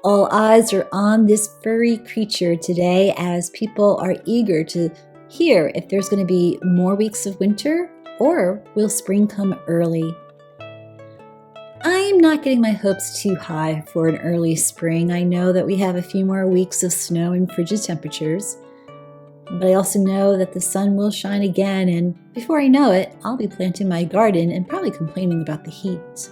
All eyes are on this furry creature today as people are eager to hear if there's going to be more weeks of winter or will spring come early. I'm not getting my hopes too high for an early spring. I know that we have a few more weeks of snow and frigid temperatures, but I also know that the sun will shine again, and before I know it, I'll be planting my garden and probably complaining about the heat.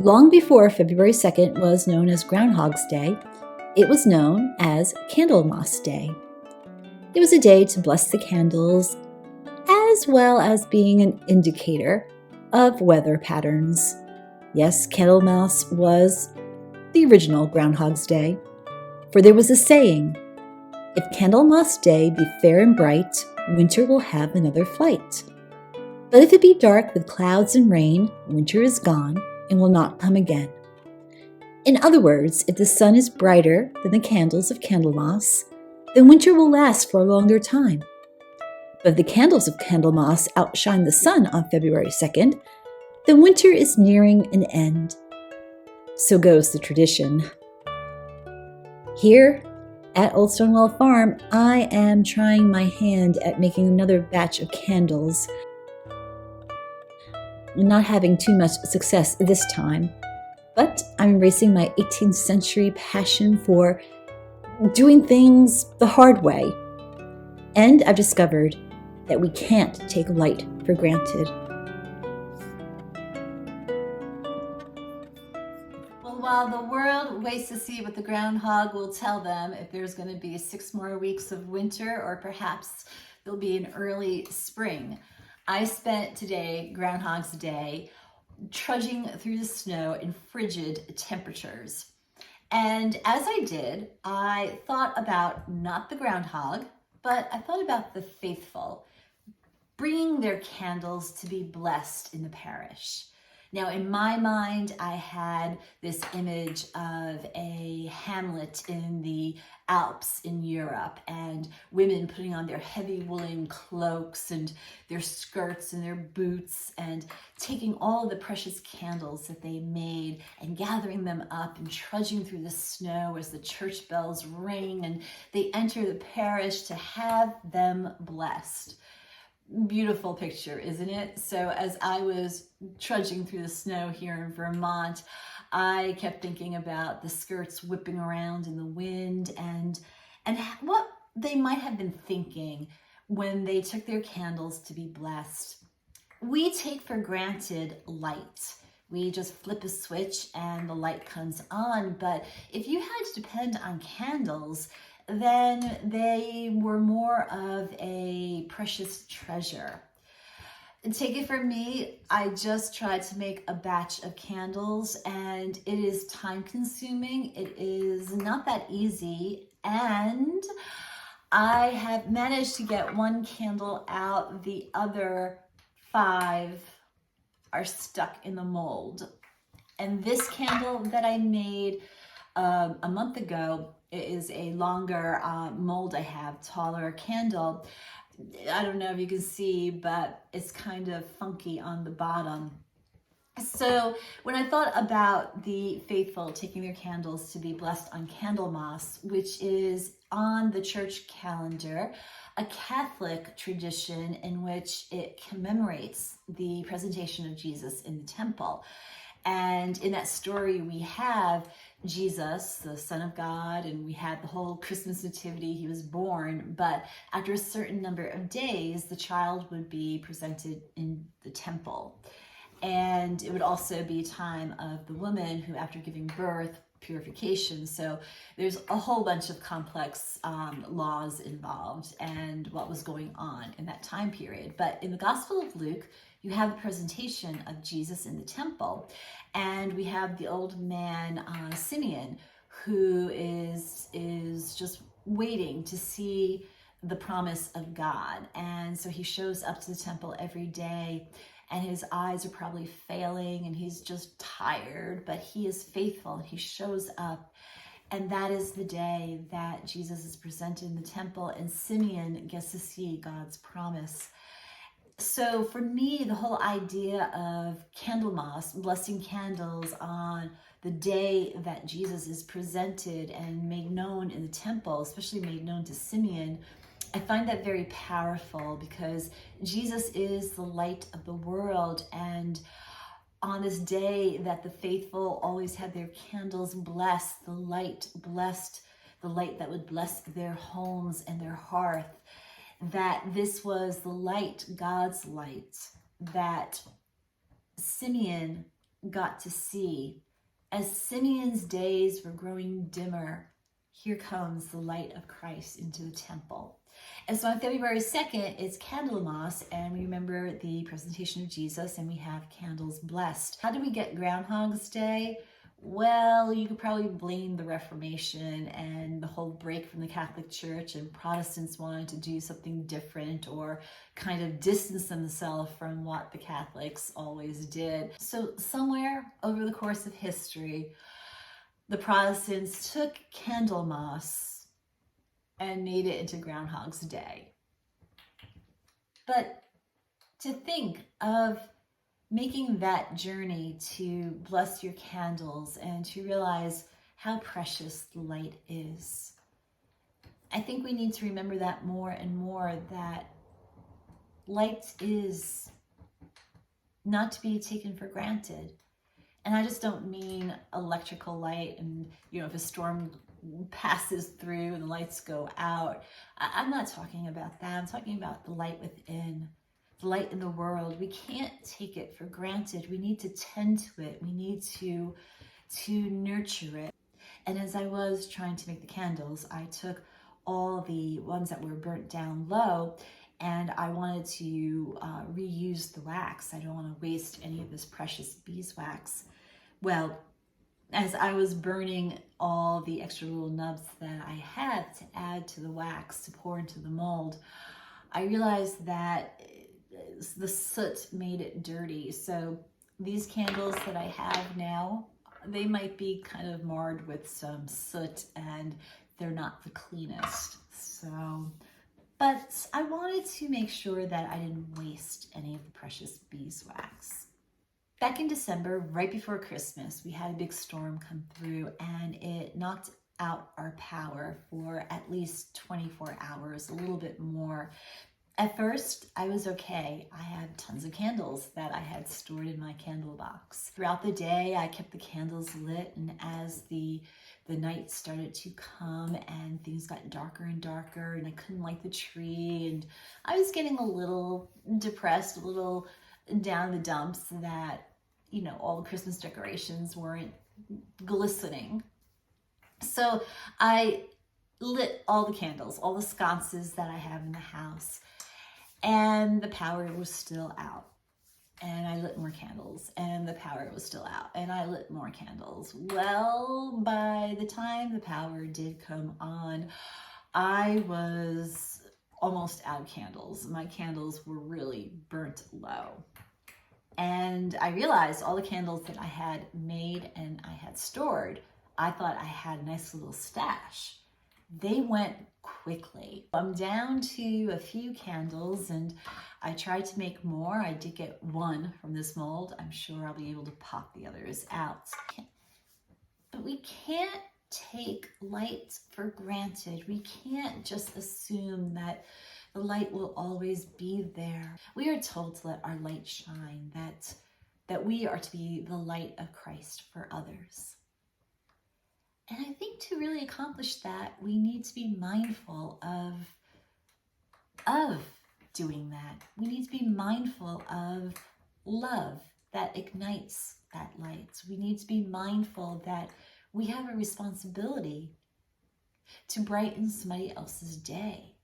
Long before February 2nd was known as Groundhog's Day, it was known as Candlemas Day. It was a day to bless the candles, as well as being an indicator of weather patterns. Yes, Candlemas was the original Groundhog's Day, for there was a saying, "If Candlemas Day be fair and bright, winter will have another flight. But if it be dark with clouds and rain, winter is gone and will not come again." In other words, if the sun is brighter than the candles of Candlemas, then winter will last for a longer time. But if the candles of Candlemas outshine the sun on February 2nd, then winter is nearing an end. So goes the tradition. Here at Old Stonewall Farm, I am trying my hand at making another batch of candles. Not having too much success this time, but I'm embracing my 18th century passion for doing things the hard way. And I've discovered that we can't take light for granted. Well, while the world waits to see what the groundhog will tell them, if there's going to be 6 more weeks of winter or perhaps there'll be an early spring, I spent today, Groundhog's Day, trudging through the snow in frigid temperatures. And as I did, I thought about not the groundhog, but I thought about the faithful, bringing their candles to be blessed in the parish. Now, in my mind, I had this image of a hamlet in the Alps in Europe and women putting on their heavy woolen cloaks and their skirts and their boots and taking all of the precious candles that they made and gathering them up and trudging through the snow as the church bells ring and they enter the parish to have them blessed. Beautiful picture, isn't it? So as I was trudging through the snow here in Vermont, I kept thinking about the skirts whipping around in the wind and what they might have been thinking when they took their candles to be blessed. We take for granted light. We just flip a switch and the light comes on. But if you had to depend on candles, then they were more of a precious treasure. And take it from me, I just tried to make a batch of candles and it is time consuming. It is not that easy. And I have managed to get 1 candle out. The other 5 are stuck in the mold. And this candle that I made a month ago, it is a longer mold I have, taller candle. I don't know if you can see, but it's kind of funky on the bottom. So when I thought about the faithful taking their candles to be blessed on Candlemas, which is on the church calendar, a Catholic tradition in which it commemorates the presentation of Jesus in the temple. And in that story, we have Jesus, the Son of God, and we had the whole Christmas nativity. He was born, but after a certain number of days, the child would be presented in the temple. And it would also be a time of the woman who, after giving birth, purification. So there's a whole bunch of complex laws involved and what was going on in that time period. But in the Gospel of Luke, you have the presentation of Jesus in the temple, and we have the old man Simeon, who is just waiting to see the promise of God. And so he shows up to the temple every day, and his eyes are probably failing, and he's just tired, but he is faithful, and he shows up. And that is the day that Jesus is presented in the temple, and Simeon gets to see God's promise. So for me, the whole idea of Candlemas, blessing candles on the day that Jesus is presented and made known in the temple, especially made known to Simeon, I find that very powerful because Jesus is the light of the world. And on this day that the faithful always had their candles blessed, the light that would bless their homes and their hearth, that this was the light, God's light, that Simeon got to see. As Simeon's days were growing dimmer, here comes the light of Christ into the temple. And so on February 2nd, it's Candlemas, and we remember the presentation of Jesus, and we have candles blessed. How did we get Groundhog's Day? Well, you could probably blame the Reformation and the whole break from the Catholic Church, and Protestants wanted to do something different or kind of distance themselves from what the Catholics always did. So somewhere over the course of history, the Protestants took Candlemas and made it into Groundhog's Day. But to think of making that journey to bless your candles and to realize how precious the light is, I think we need to remember that more and more, that light is not to be taken for granted. And I just don't mean electrical light and, if a storm passes through and the lights go out. I'm not talking about that. I'm talking about the light within, the light in the world. We can't take it for granted. We need to tend to it. We need to nurture it. And as I was trying to make the candles, I took all the ones that were burnt down low, and I wanted to reuse the wax. I don't want to waste any of this precious beeswax. Well, as I was burning all the extra little nubs that I had to add to the wax to pour into the mold, I realized that the soot made it dirty. So these candles that I have now, they might be kind of marred with some soot and they're not the cleanest. But I wanted to make sure that I didn't waste any of the precious beeswax. Back in December, right before Christmas, we had a big storm come through and it knocked out our power for at least 24 hours, a little bit more. At first, I was okay. I had tons of candles that I had stored in my candle box. Throughout the day, I kept the candles lit, and as the night started to come and things got darker and darker and I couldn't light the tree, and I was getting a little depressed, a little down the dumps that, all the Christmas decorations weren't glistening. So I lit all the candles, all the sconces that I have in the house, and the power was still out. And I lit more candles, and the power was still out, and I lit more candles. Well, by the time the power did come on, I was almost out of candles. My candles were really burnt low. And I realized all the candles that I had made and I had stored, I thought I had a nice little stash. They went quickly. I'm down to a few candles and I tried to make more. I did get one from this mold. I'm sure I'll be able to pop the others out. But we can't take light for granted. We can't just assume that the light will always be there. We are told to let our light shine, that we are to be the light of Christ for others. And I think to really accomplish that, we need to be mindful of doing that. We need to be mindful of love that ignites that light. We need to be mindful that we have a responsibility to brighten somebody else's day.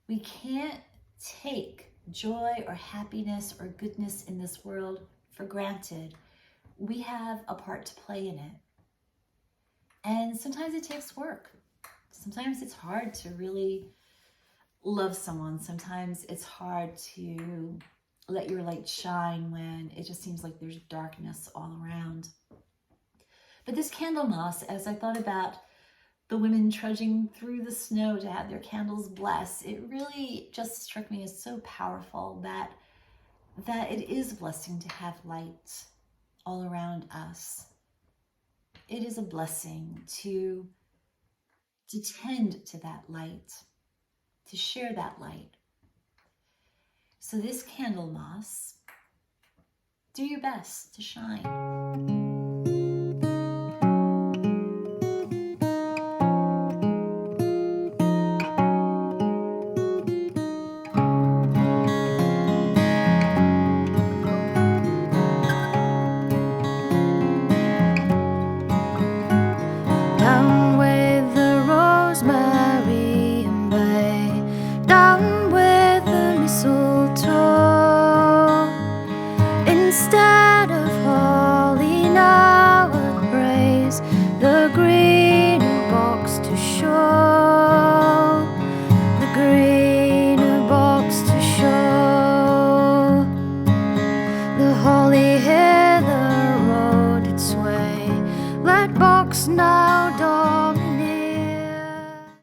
We can't take joy or happiness or goodness in this world for granted. We have a part to play in it. And sometimes it takes work. Sometimes it's hard to really love someone. Sometimes it's hard to let your light shine when it just seems like there's darkness all around. But this Candlemas, as I thought about the women trudging through the snow to have their candles blessed, it really just struck me as so powerful that it is a blessing to have light all around us. it is a blessing to tend to that light, to share that light. So this Candlemas, do your best to shine. Down with the rosemary and bay, down with the mistletoe. Instead of holly now upraise the greener box to show, the greener box to show. The holly hither rode its way, let box now